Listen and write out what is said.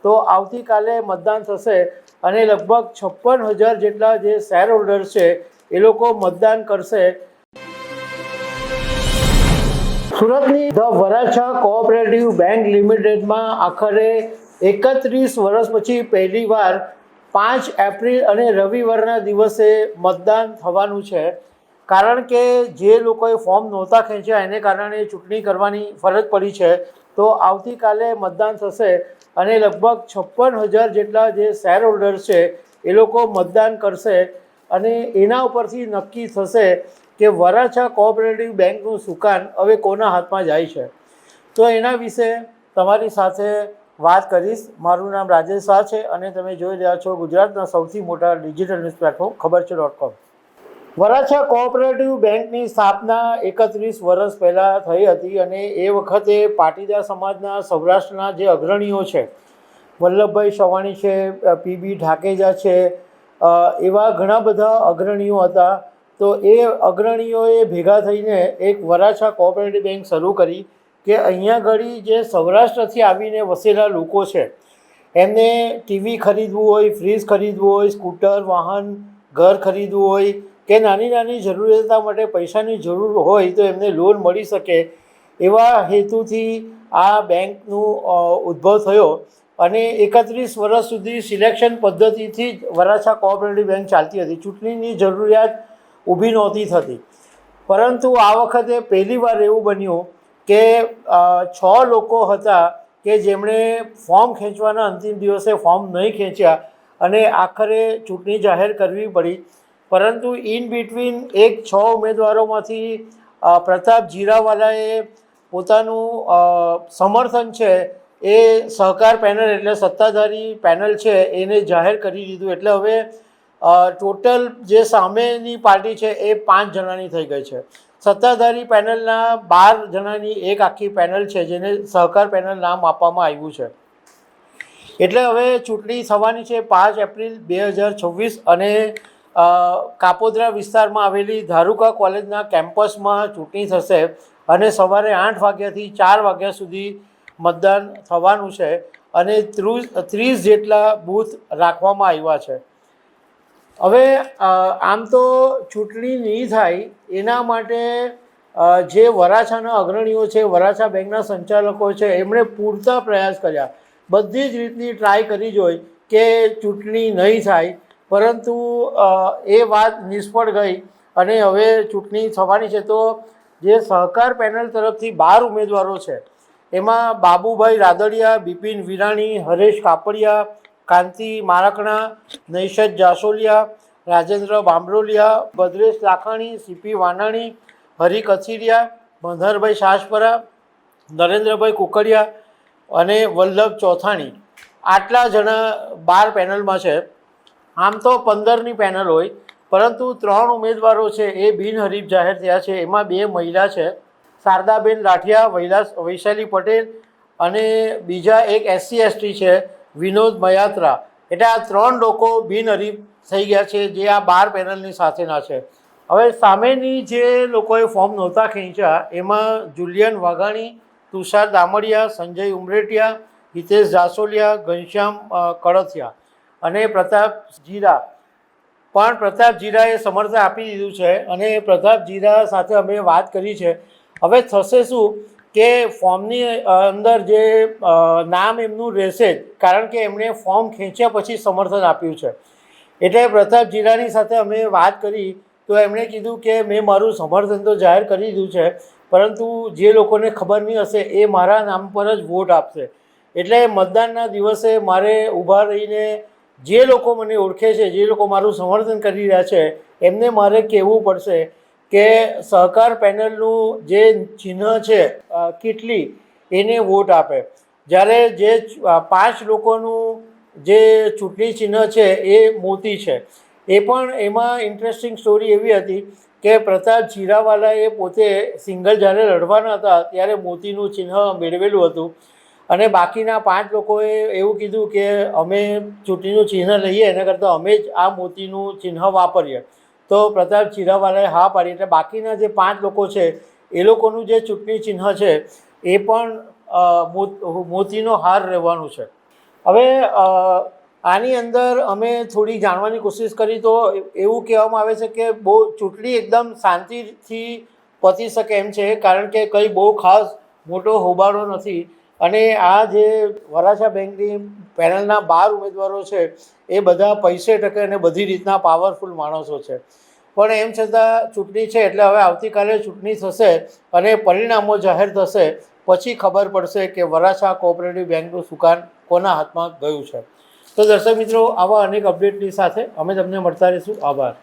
તો આવતીકાલે મતદાન થશે અને લગભગ 56,000 જેટલા જે શેર હોલ્ડર્સ છે એ લોકો મતદાન કરશે। સુરતની ધ વરાછા કોઓપરેટિવ બેંક લિમિટેડમાં આખરે 31 વર્ષ પછી પહેલીવાર 5 એપ્રિલ અને રવિવારના દિવસે મતદાન થવાનું છે। કારણ કે જે લોકોએ ફોર્મ નહોતા ખેંચ્યા એને કારણે ચૂંટણી કરવાની ફરજ પડી છે, તો આવતીકાલે મતદાન થશે અને લગભગ 56,000 જેટલા જે શેર હોલ્ડર્સ છે એ લોકો મતદાન કરશે અને એના ઉપરથી નક્કી થશે કે વરાછા કોઓપરેટિવ બેંકનું સુકાન હવે કોના હાથમાં જાય છે। તો એના વિશે તમારી સાથે વાત કરીશ। મારું નામ રાજેશ શાહ છે અને તમે જોઈ રહ્યા છો ગુજરાતના સૌથી મોટા ડિજિટલ ન્યૂઝ પ્લેટફોર્મ ખબરછે.com। વરાછા કોઓપરેટિવ બેંકની સ્થાપના 31 વર્ષ પહેલાં થઈ હતી અને એ વખતે પાટીદાર સમાજના સૌરાષ્ટ્રના જે અગ્રણીઓ છે, વલ્લભભાઈ સવાણી છે, પીબી ઢાકેજા છે, એવા ઘણા બધા અગ્રણીઓ હતા। તો એ અગ્રણીઓએ ભેગા થઈને એક વરાછા કોઓપરેટિવ બેંક શરૂ કરી કે અહીંયા ઘડી જે સૌરાષ્ટ્રથી આવીને વસેલા લોકો છે એમને ટીવી ખરીદવું હોય, ફ્રીજ ખરીદવું હોય, સ્કૂટર, વાહન, ઘર ખરીદવું હોય કે નાની નાની જરૂરિયાતો માટે પૈસાની જરૂર હોય તો એમને લોન મળી શકે, એવા હેતુથી આ બેંકનું ઉદ્ભવ થયો અને 31 વર્ષ સુધી સિલેક્શન પદ્ધતિથી જ વરાછા કોઓપરેટિવ બેંક ચાલતી હતી। ચૂંટણીની જરૂરિયાત ઊભી નહોતી થતી, પરંતુ આ વખતે પહેલીવાર એવું બન્યું કે 6 લોકો હતા કે જેમણે ફોર્મ ખેંચવાના અંતિમ દિવસે ફોર્મ નહીં ખેંચ્યા અને આખરે ચૂંટણી જાહેર કરવી પડી। પરંતુ ઇન બિટવીન 6 ઉમેદવારોમાંથી પ્રતાપ જીરાવાલાએ પોતાનું સમર્થન છે એ સહકાર પેનલ એટલે સત્તાધારી પેનલ છે એને જાહેર કરી દીધું। એટલે હવે ટોટલ જે સામેની પાર્ટી છે એ 5 જણાની થઈ ગઈ છે। સત્તાધારી પેનલના 12 જણાની એક આખી પેનલ છે જેને સહકાર પેનલ નામ આપવામાં આવ્યું છે। એટલે હવે ચૂંટણી થવાની છે 5 એપ્રિલ 2026 અને કાપોદ્રા વિસ્તારમાં આવેલી ધારુકા કોલેજના કેમ્પસમાં ચૂંટણી થશે અને સવારે 8 વાગ્યાથી 4 વાગ્યા સુધી મતદાન થવાનું છે અને 30 જેટલા બૂથ રાખવામાં આવ્યા છે। હવે આમ તો ચૂંટણી નહીં થાય એના માટે જે વરાછાના અગ્રણીઓ છે, વરાછા બેંકના સંચાલકો છે, એમણે પૂરતા પ્રયાસ કર્યા, બધી જ રીતની ટ્રાય કરી જોઈ કે ચૂંટણી નહીં થાય, પરંતુ એ વાત નિષ્ફળ ગઈ અને હવે ચૂંટણી થવાની છે। તો જે સહકાર પેનલ તરફથી 12 ઉમેદવારો છે એમાં બાબુભાઈ રાદડિયા, બિપિન વિરાણી, હરેશ કાપડિયા, કાંતિ મારકણા, નૈશદ જાસોલિયા, રાજેન્દ્ર બામરોલિયા, ભદ્રેશ લાખાણી, સીપી વાનાણી, હરિ કથિરિયા, બંધરભાઈ સાસપરા, નરેન્દ્રભાઈ કુકડિયા અને વલ્લભ ચોથાણી, આટલા જણા 12 પેનલમાં છે। આમ તો 15ની પેનલ હોય, પરંતુ 3 ઉમેદવારો છે એ બિનહરીફ જાહેર થયા છે। એમાં 2 મહિલા છે, શારદાબેન લાઠિયા, વૈશાલી પટેલ અને બીજા એક SC/ST છે, વિનોદ મયાત્રા। એટલે આ 3 લોકો બિનહરીફ થઈ ગયા છે જે આ 12 પેનલની સાથેના છે। હવે સામેની જે લોકોએ ફોર્મ નહોતા ખેંચ્યા એમાં જુલિયન વાઘાણી, તુષાર દામડિયા, સંજય ઉમરેટિયા, હિતેશ જાસોલિયા, ઘનશ્યામ કળથિયા અને પ્રતાપ જીરા। પણ પ્રતાપ જીરાએ સમર્થન આપી દીધું છે અને પ્રતાપ જીરા સાથે અમે વાત કરી છે। હવે થશે શું કે ફોર્મની અંદર જે નામ એમનું રહેશે જ, કારણ કે એમણે ફોર્મ ખેંચ્યા પછી સમર્થન આપ્યું છે। એટલે પ્રતાપ જીરાની સાથે અમે વાત કરી તો એમણે કીધું કે મેં મારું સમર્થન તો જાહેર કરી દીધું છે, પરંતુ જે લોકોને ખબર નહીં હશે એ મારા નામ પર જ વોટ આપશે। એટલે મતદાનના દિવસે મારે ઊભા રહીને જે લોકો મને ઓળખે છે, જે લોકો મારું સમર્થન કરી રહ્યા છે એમને મારે કહેવું પડશે કે સહકાર પેનલનું જે ચિહ્ન છે કીટલી, એને વોટ આપે। જ્યારે જે 5 લોકોનું જે ચૂંટણી ચિહ્ન છે એ મોતી છે। એ પણ એમાં ઇન્ટરેસ્ટિંગ સ્ટોરી એવી હતી કે પ્રતાપ જીરાવાલાએ પોતે સિંગલ જ્યારે લડવાના હતા ત્યારે મોતીનું ચિહ્ન મેળવેલું હતું અને બાકીના 5 લોકોએ એવું કીધું કે અમે ચૂંટણીનું ચિહ્ન લઈએ એના કરતાં અમે જ આ મોતીનું ચિહ્ન વાપરીએ। તો પ્રતાપ જીરાવાલાએ હા પાડી, એટલે બાકીના જે 5 લોકો છે એ લોકોનું જે ચૂંટણી ચિહ્ન છે એ પણ મોતીનો હાર રહેવાનું છે। હવે આની અંદર અમે થોડી જાણવાની કોશિશ કરી તો એવું કહેવામાં આવે છે કે બહુ ચૂંટણી એકદમ શાંતિથી પતી શકે એમ છે, કારણ કે કંઈ બહુ ખાસ મોટો હોબાળો નથી. અને આ જે વરાછા બેંકની પેનલના 12 ઉમેદવારો છે એ બધા પૈસે ટકે અને બધી રીતના પાવરફુલ માણસો છે. પણ એમ છતાં ચૂંટણી છે એટલે હવે આવતીકાલે ચૂંટણી થશે અને પરિણામો જાહેર થશે પછી ખબર પડશે કે વરાછા કોઓપરેટિવ બેંકનું સુકાન કોના હાથમાં ગયું છે. તો દર્શક મિત્રો, આવા અનેક અપડેટની સાથે અમે તમને મળતા રહીશું. આભાર.